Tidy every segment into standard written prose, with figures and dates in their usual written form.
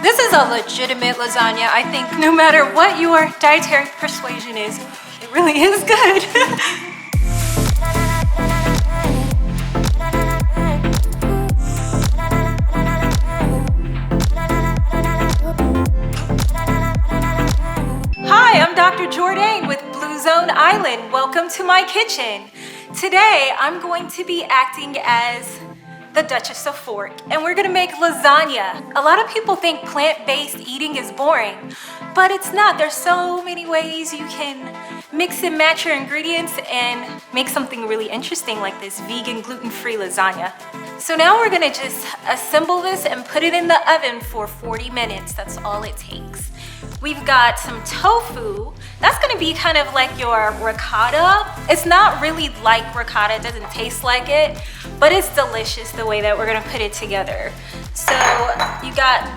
This is a legitimate lasagna. I think no matter what your dietary persuasion is, it really is good. Hi, I'm Dr. Jourdain with Blue Zone Island. Welcome to my kitchen. Today, I'm going to be acting as the Duchess of Fork, and we're gonna make lasagna. A lot of people think plant-based eating is boring, but it's not. There's so many ways you can mix and match your ingredients and make something really interesting like this vegan gluten-free lasagna. So now we're gonna just assemble this and put it in the oven for 40 minutes. That's all it takes. We've got some tofu. That's gonna be kind of like your ricotta. It's not really like ricotta, it doesn't taste like it, but it's delicious the way that we're gonna put it together. So you got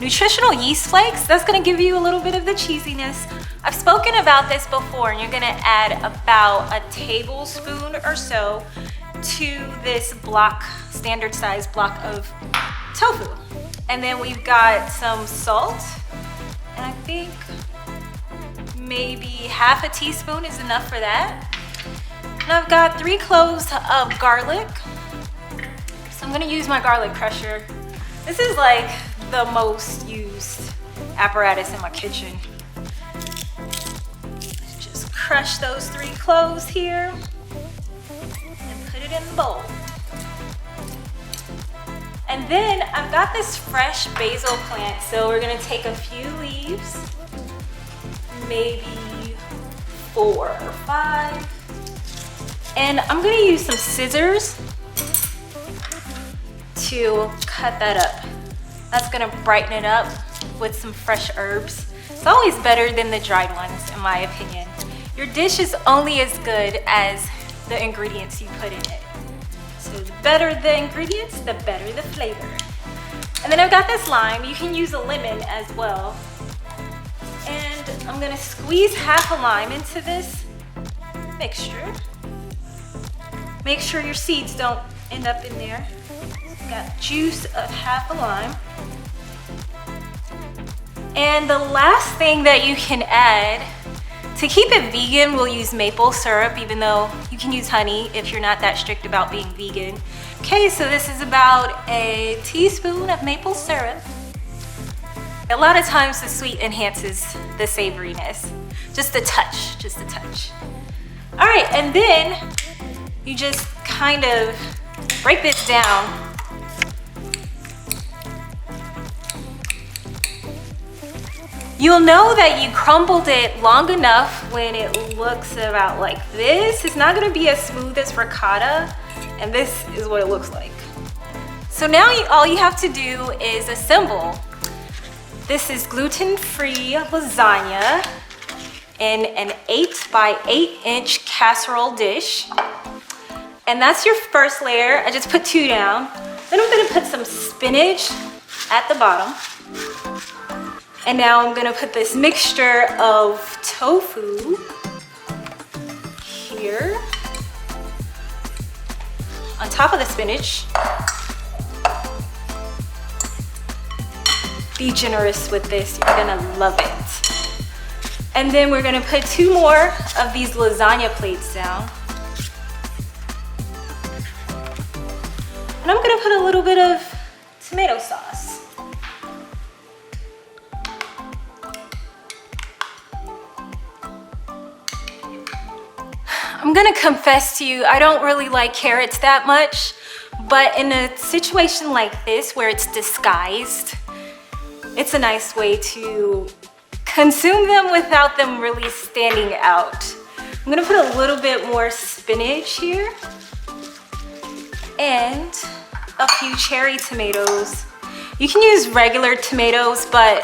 nutritional yeast flakes. That's gonna give you a little bit of the cheesiness. I've spoken about this before, and you're gonna add about a tablespoon or so to this block, standard size block of tofu. And then we've got some salt. And I think maybe half a teaspoon is enough for that. And I've got 3 cloves of garlic. So I'm gonna use my garlic crusher. This is like the most used apparatus in my kitchen. Let's just crush those 3 cloves here and put it in the bowl. And then I've got this fresh basil plant, so we're gonna take a few leaves, maybe 4 or 5. And I'm gonna use some scissors to cut that up. That's gonna brighten it up with some fresh herbs. It's always better than the dried ones, in my opinion. Your dish is only as good as the ingredients you put in it. So the better the ingredients, the better the flavor. And then I've got this lime. You can use a lemon as well. And I'm gonna squeeze half a lime into this mixture. Make sure your seeds don't end up in there. Got juice of half a lime. And the last thing that you can add, to keep it vegan, we'll use maple syrup, even though you can use honey if you're not that strict about being vegan. Okay, so this is about a teaspoon of maple syrup. A lot of times the sweet enhances the savoriness. Just a touch, just a touch. All right, and then you just kind of break this down. You'll know that you crumbled it long enough when it looks about like this. It's not gonna be as smooth as ricotta, and this is what it looks like. So now all you have to do is assemble. This is gluten-free lasagna in an 8 by 8 inch casserole dish. And that's your first layer. I just put 2 down. Then I'm gonna put some spinach at the bottom. And now I'm gonna put this mixture of tofu here on top of the spinach. Be generous with this, you're gonna love it. And then we're gonna put 2 more of these lasagna plates down. And I'm gonna put a little bit of tomato sauce. I'm gonna confess to you, I don't really like carrots that much, but in a situation like this where it's disguised, it's a nice way to consume them without them really standing out. I'm gonna put a little bit more spinach here and a few cherry tomatoes. You can use regular tomatoes, but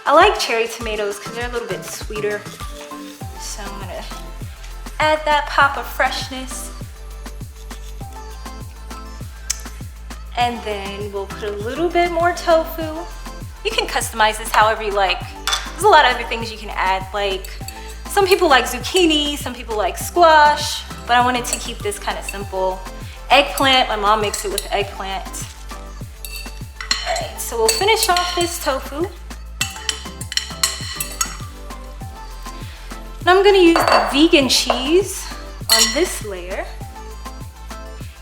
I like cherry tomatoes because they're a little bit sweeter. So I'm gonna add that pop of freshness. And then we'll put a little bit more tofu. You can customize this however you like. There's a lot of other things you can add, like some people like zucchini, some people like squash, but I wanted to keep this kind of simple. Eggplant, my mom makes it with eggplant. All right, So we'll finish off this tofu. And I'm gonna use the vegan cheese on this layer.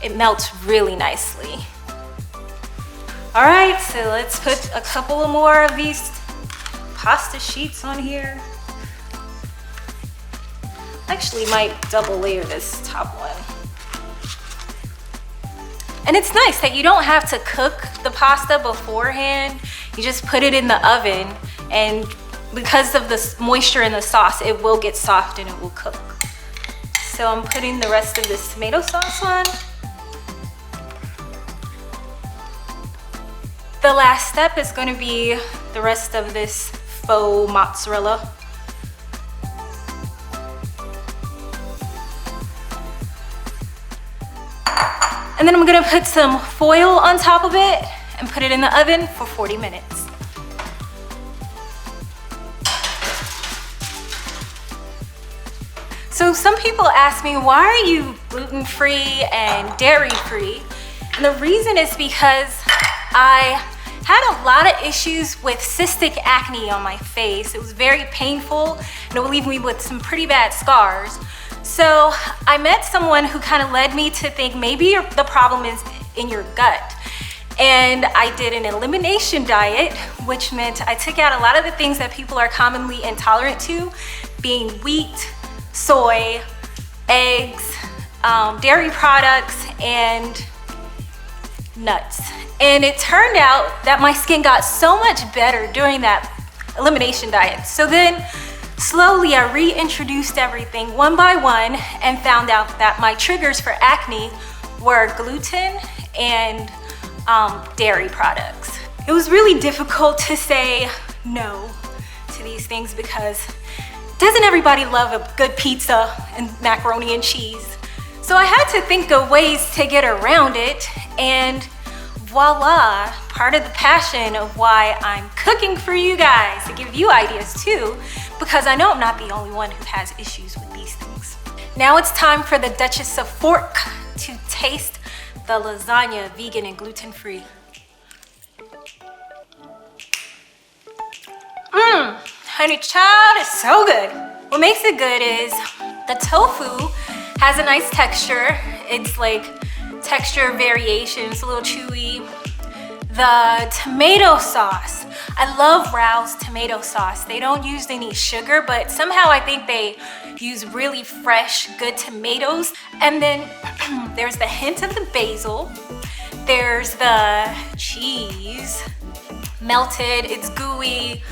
It melts really nicely. All right, so let's put a couple more of these pasta sheets on here. Actually might double layer this top one. And it's nice that you don't have to cook the pasta beforehand. You just put it in the oven, and because of the moisture in the sauce, it will get soft and it will cook. So I'm putting the rest of this tomato sauce on. The last step is going to be the rest of this faux mozzarella. And then I'm gonna put some foil on top of it and put it in the oven for 40 minutes. So some people ask me, why are you gluten-free and dairy-free? And the reason is because I had a lot of issues with cystic acne on my face. It was very painful and it would leave me with some pretty bad scars. So I met someone who kind of led me to think maybe the problem is in your gut. And I did an elimination diet, which meant I took out a lot of the things that people are commonly intolerant to, being wheat, soy, eggs, dairy products, and nuts. And it turned out that my skin got so much better during that elimination diet. So then slowly I reintroduced everything one by one and found out that my triggers for acne were gluten and dairy products. It was really difficult to say no to these things because doesn't everybody love a good pizza and macaroni and cheese? So I had to think of ways to get around it, and voila, part of the passion of why I'm cooking for you guys, to give you ideas too, because I know I'm not the only one who has issues with these things. Now it's time for the Duchess of Fork to taste the lasagna, vegan and gluten-free. Honey child, it's so good. What makes it good is the tofu has a nice texture. It's like texture variation, it's a little chewy. The tomato sauce, I love Rao's tomato sauce. They don't use any sugar, but somehow I think they use really fresh, good tomatoes. And then there's the hint of the basil. There's the cheese, melted, it's gooey,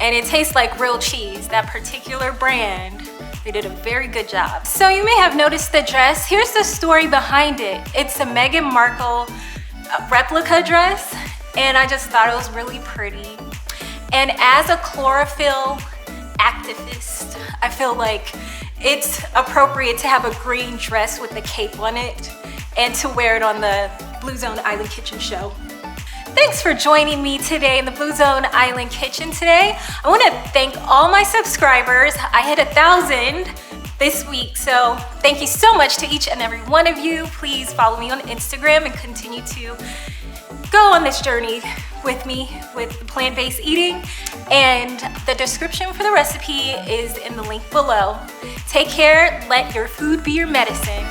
and it tastes like real cheese. That particular brand, they did a very good job. So you may have noticed the dress. Here's the story behind it. It's a Meghan Markle replica dress, and I just thought it was really pretty. And as a chlorophyll activist, I feel like it's appropriate to have a green dress with a cape on it and to wear it on the Blue Zone Island Kitchen show. Thanks for joining me today in the Blue Zone Island Kitchen today. I want to thank all my subscribers. I hit 1,000 this week, so thank you so much to each and every one of you. Please follow me on Instagram and continue to go on this journey with me with plant-based eating. And the description for the recipe is in the link below. Take care, let your food be your medicine.